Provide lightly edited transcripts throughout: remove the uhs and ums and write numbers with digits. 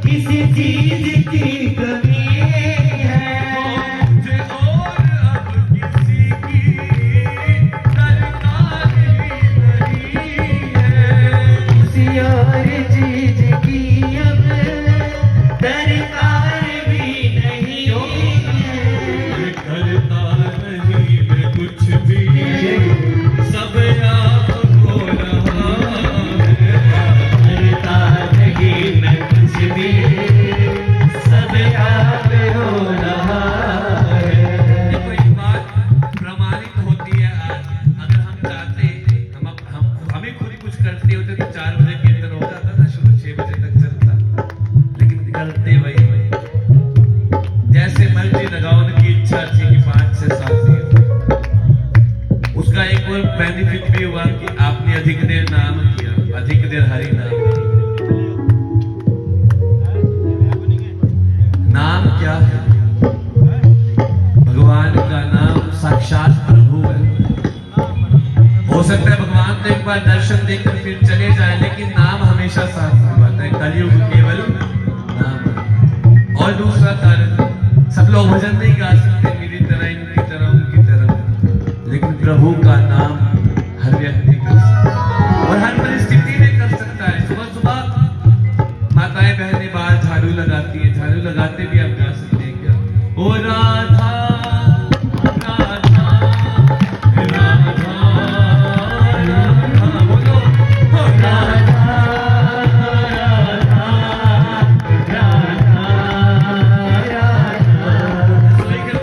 किसी चीज की कमी है मुझे और अब किसी की दरकार ही नहीं है। किसी और चीज की अब दरकार भी नहीं है। करता नहीं मैं कुछ भी, सब आपको रहा है। करता नहीं मैं कुछ भी, सब आप हो रहा है। देखो एक बात प्रमाणित होती है आज, अगर हम चाहते हमें खुद कुछ करते होते तो 4 बजे कीर्तन हो जाता था, शुरू 6 बजे तक चलता, लेकिन करते वही जैसे मर्जी लगाओ, उनकी इच्छा थी कि 5 से 7 दिन। उसका एक और बेनिफिट भी हुआ कि आपने अधिक देर नाम किया, अधिक देर हरि नाम किया। नाम क्या है? भगवान का नाम साक्षात प्रभु है। हो सकता है भगवान तो एक बार दर्शन देकर फिर चले जाए, लेकिन नाम हमेशा साथ रहता है। कलयुग केवल नाम है। और दूसरा कारण, सब लोग भजन नहीं गा सकते मेरी तरह, इनकी तरह, उनकी तरह, लेकिन प्रभु का नाम हर व्यक्ति कर सकता है और हर परिस्थिति में कर सकता है। सुबह सुबह माताएं बहनें बाहर झाड़ू लगाती है, झाड़ू लगाते भी आप गा सकते हैं क्या? ओ राधा राधा राधा राधा, बोलो ओ राधा राधा राधा राधा।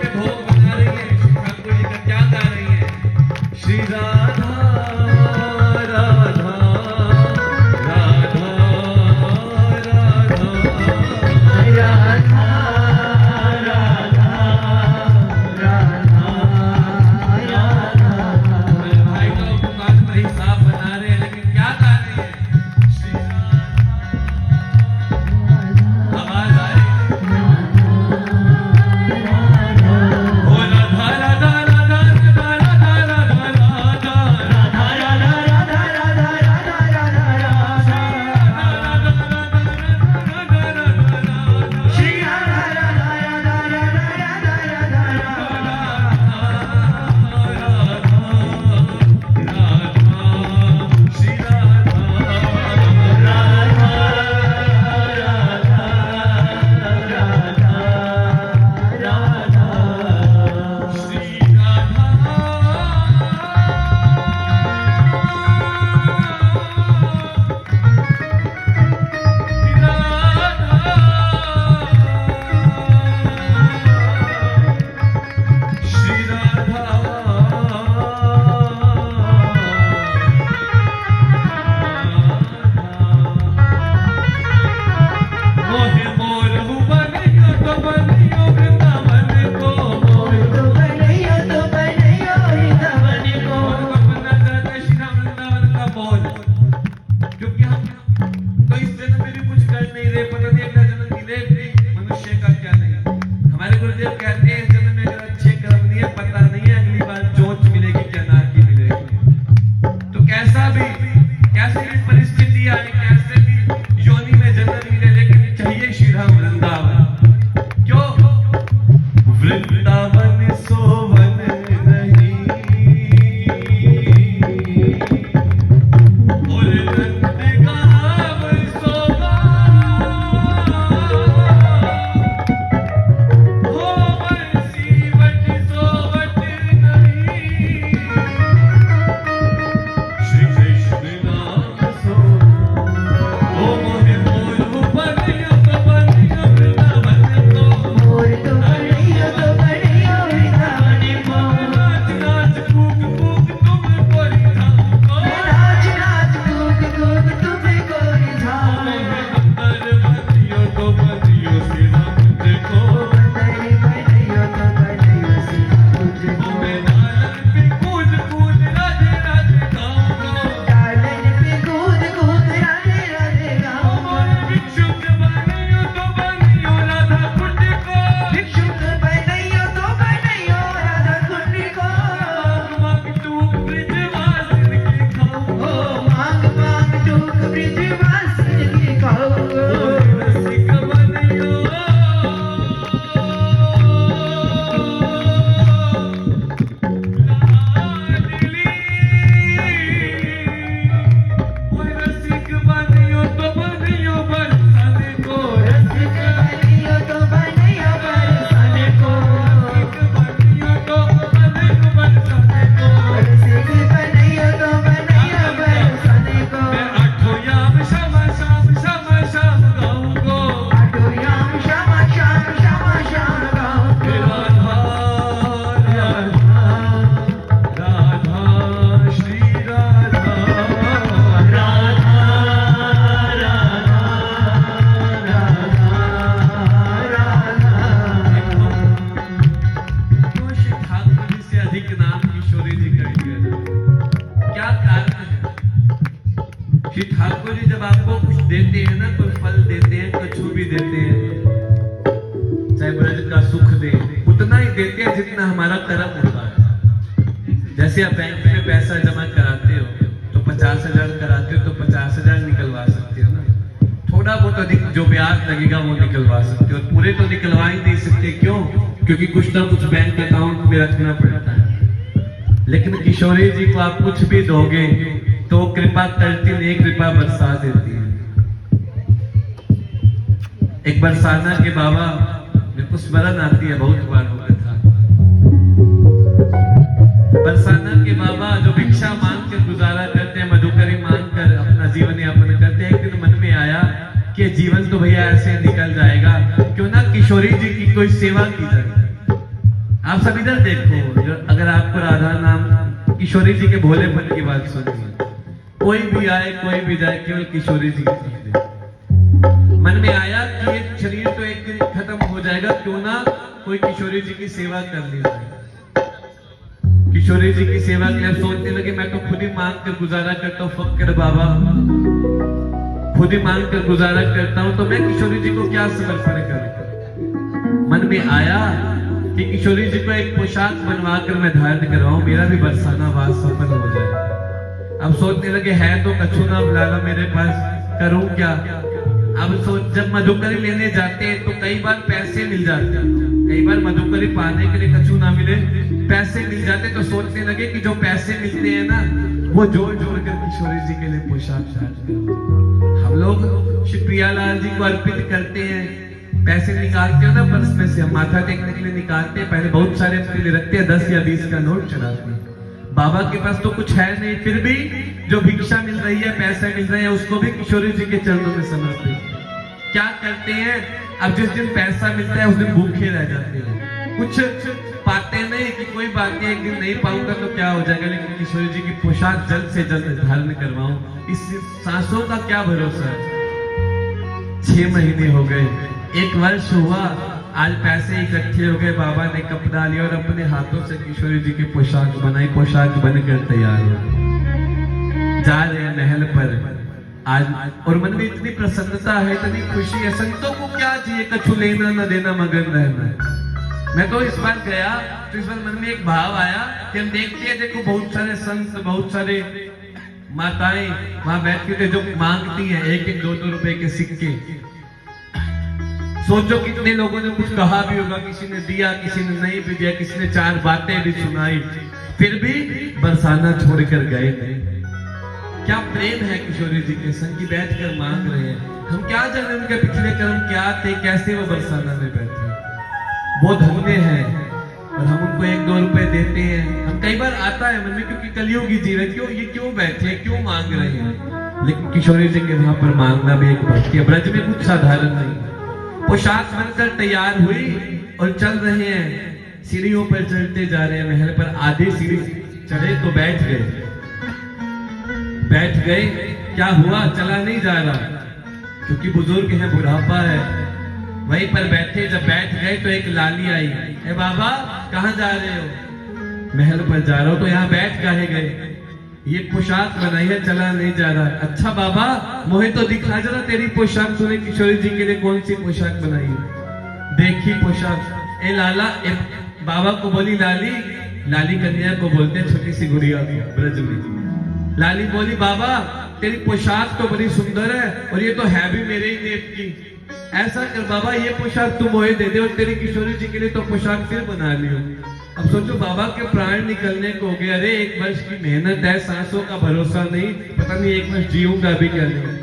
देते हैं ना, कोई फल देते हैं, कछु भी देते हैं, चाहे ब्रज का सुख दे, उतना ही देते हैं जितना हमारा कर्म होता है। जैसे आप बैंक में पैसा जमा कराते हो तो 50,000 कराते हो तो 50,000 निकलवा सकते हो ना, थोड़ा बहुत अधिक जो ब्याज लगेगा वो निकलवा सकते हो, पूरे तो निकलवा ही नहीं सकते। क्यों? क्योंकि कुछ ना कुछ बैंक अकाउंट में रखना पड़ता है। लेकिन किशोरी जी को आप कुछ भी दोगे तो कृपा करती नहीं, कृपा बरसा देती है। एक बरसाना के बाबा मेरे को स्मरण आती है, बहुत बार हुआ था। बरसाना के बाबा जो भिक्षा मांग कर गुजारा करते हैं, मधुकरी मांग कर अपना जीवन यापन करते हैं, एक दिन मन में आया कि जीवन तो भैया ऐसे निकल जाएगा, क्यों ना किशोरी जी की कोई सेवा की जाए। आप सब इधर देखो, अगर आपको राधा नाम किशोरी जी के भोलेपन की बात सुनिए, कोई भी आए कोई भी जाए, केवल किशोरी जी की सुनिए। मन में आया कि ये शरीर तो एक दिन खत्म हो जाएगा, क्यों ना कोई किशोरी जी की सेवा कर ली जाए। किशोरी जी की सेवा के लिए सोचने लगे, मैं तो खुद ही मांग कर गुजारा करता हूँ, फक्र बाबा खुद ही मांग कर गुजारा करता हूँ, तो मैं किशोरी जी को क्या समर्पण करूं। मन में आया कि किशोरी जी को एक पोशाक बनवा कर मैं धारण करवाऊं, मेरा भी बरसाना वास सफल हो जाए। अब सोचने लगे, है तो कछु ना लाला मेरे पास, करूं क्या। अब सोच, जब मधुकरी लेने जाते हैं तो कई बार पैसे मिल जाते हैं, कई बार मधुकरी पाने के लिए कछु ना मिले, पैसे मिल जाते, तो सोचने लगे कि जो पैसे मिलते हैं ना वो जोड़ जोड़ कर किशोरी जी के लिए पोशाक हम लोग श्री प्रियालाल जी को अर्पित करते हैं। पैसे निकालते हो ना पर्स में से, हम माथा टेकने के लिए निकालते हैं, पहले बहुत सारे अपने लिए रखते हैं, 10 या 20 का नोट चढ़ाते हैं। बाबा के पास तो कुछ है नहीं, फिर भी जो भिक्षा मिल रही है, पैसा मिल रहा है, उसको भी किशोरी जी के चरणों में समर्पित। क्या करते हैं, अब जिस दिन पैसा मिलता है उस दिन भूखे रह जाते हैं, कुछ पाते नहीं कि कोई बात नहीं, एक दिन नहीं पाऊंगा तो क्या हो जाएगा, लेकिन किशोरी जी की पोशाक जल्द से जल्द धारण करवाऊं, इस सांसों का क्या भरोसा। 6 महीने हो गए, 1 वर्ष हुआ, आज पैसे इकट्ठे हो गए, बाबा ने कपड़ा लिया और अपने हाथों से किशोरी जी की पोशाक बनाई, पोशाक बनकर तैयार हो जा रहे हैं महल पर आज। और मन में इतनी प्रसन्नता है, इतनी खुशी है, संतों को क्या चाहिए, कछु लेना न देना, मगन रहना। मैं तो इस बार गया तो इस बार मन में एक भाव आया कि हम देखते हैं, देखो बहुत सारे संत, बहुत सारे माताएं वहां बैठती थे जो मांगती हैं 1-1, 2-2 रुपए के सिक्के। सोचो कितने लोगों ने कुछ कहा भी होगा, किसी ने दिया, किसी ने नहीं भी दिया, किसी ने 4 बातें भी सुनाई, फिर भी बरसाना छोड़कर गए नहीं। क्या प्रेम है किशोरी जी के संग की बैठकर मांग रहे हैं। हम क्या जाने उनके पिछले कर्म क्या थे, कैसे वो बरसाना में बैठे। वो धन्य है और हम उनको 1-2 रुपए देते हैं। हम कई बार आता है मन में, क्योंकि कलयुगी जीवन, क्यों ये क्यों बैठे, क्यों मांग रहे हैं। लेकिन किशोरी जी के वहां पर मांगना भी एक भक्ति है। ब्रज में कुछ साधारण नहीं, पोशाक बनकर तैयार हुई और चल रहे हैं, सीढ़ियों पर चढ़ते जा रहे हैं। महल पर आधी सीढ़ी चढ़े तो बैठ गए, क्या हुआ, चला नहीं जा रहा, क्योंकि बुजुर्ग है, बुढ़ापा है। वहीं पर बैठे, जब बैठ गए तो एक लाली आई, ए बाबा कहाँ जा रहे हो। महल पर जा रहा हो, तो यहाँ बैठ काहे गए, ये पोशाक बनाई है, चला नहीं जा रहा। अच्छा बाबा मोहे तो दिखा जरा तेरी पोशाक, तूने किशोरी जी के लिए कौन सी पोशाक बनाई है। देखी पोशाक, ए लाला, बाबा को बोली लाली, लाली कन्या को बोलते छोटी सी गुड़िया ब्रज में। लाली बोली बाबा तेरी पोशाक तो बड़ी सुंदर है और ये तो है भी मेरे ही नेप की, ऐसा कर बाबा ये पोशाक तुम मोहे दे दे और तेरी किशोरी जी के लिए तो पोशाक फिर बना लियो। अब सोचो बाबा के प्राण निकलने को हो गए, अरे 1 वर्ष की मेहनत है, सांसों का भरोसा नहीं, पता नहीं 1 वर्ष जीऊंगा भी क्या नहीं।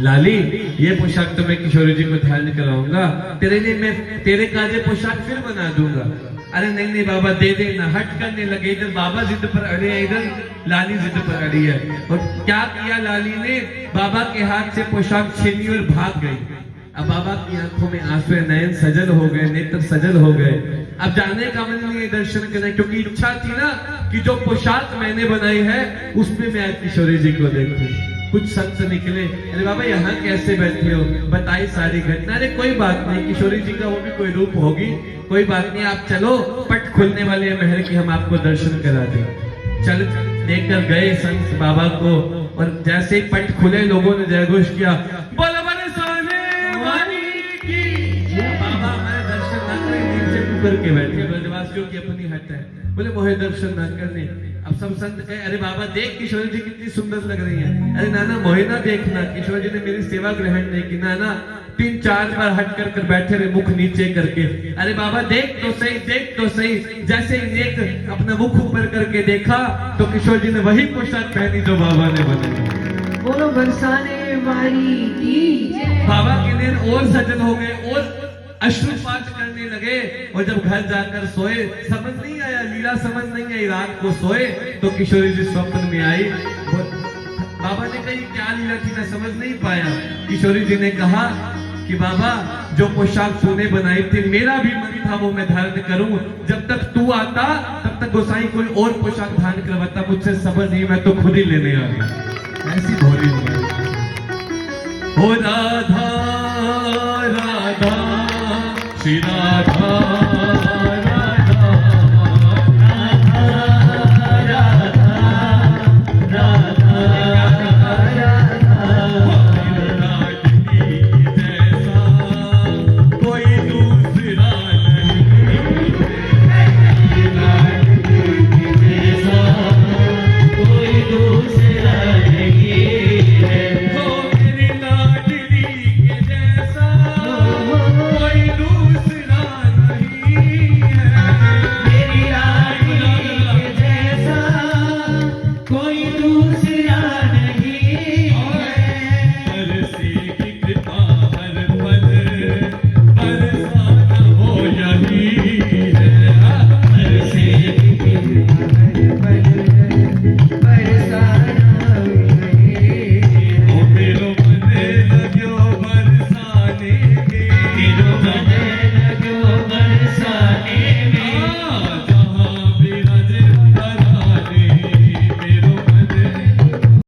लाली ये पोशाक तो मैं किशोरी जी को ध्यान कराऊंगा, तेरे लिए मैं तेरे काजे पोशाक फिर बना दूंगा। अरे नहीं नहीं बाबा दे देना। हट करने लगे, इधर बाबा जिद पर अड़े हैं, इधर लाली जिद पर अड़ी है। और क्या किया लाली ने, बाबा के हाथ से पोशाक छीनी और भाग गई। अब बाबा की आंखों में आंसू, नयन सजल हो गए, नेत्र सजल हो गए। अब जाने का मन नहीं है दर्शन करने, क्योंकि इच्छा थी ना कि जो पोशाक मैंने बनाई है उसमें मैं आज किशोरी जी को देखूं। कुछ संत निकले, अरे बाबा यहाँ कैसे बैठे हो, बताई सारी घटना। अरे कोई बात नहीं, किशोरी जी का वो भी कोई रूप होगी, कोई बात नहीं, आप चलो, पट खुलने वाले महल की हम आपको दर्शन करा दें। चल लेकर गए संत बाबा को और जैसे ही पट खुले लोगों ने जयघोष किया, बोलो बड़े सोने वाली की जय। बाबा हमारे दर्शन ना करें, नीचे मुकर के बैठे, ब्रजवासियों की अपनी हट है, बोले मोहे दर्शन ना करने। अब सब संत कहे, अरे बाबा देख किशोर जी कितनी सुंदर लग रही है। अरे नाना मोहे ना देखना, किशोर जी ने मेरी सेवा ग्रहण नहीं की। नाना 3-4 बार हट कर बैठे रहे, मुख नीचे करके। अरे बाबा देख तो सही, देख तो सही। जैसे ही एक अपना मुख ऊपर करके देखा तो किशोर जी ने वही पोशाक पहनी जो बाबा ने बनाई। बोलो बरसाने वाली की जय। बाबा के दिन और सजन हो गए और अश्रुपात करने लगे। और जब घर जाकर सोए, समझ नहीं आया, लीला समझ नहीं आई। रात को सोए तो किशोरी जी स्वप्न में आई। बाबा ने कही क्या लीला थी, मैं समझ नहीं पाया। किशोरी जी ने कहा कि बाबा जो पोशाक तूने बनाई थी, मेरा भी मन था वो मैं धारण करूं। जब तक तू आता तब तक गोसाई कोई और पोशाक धारण करवाता, मुझसे सब्र नहीं, मैं तो खुद ही लेने आ गया। ऐसी भोली हो राधा राधा श्री राधा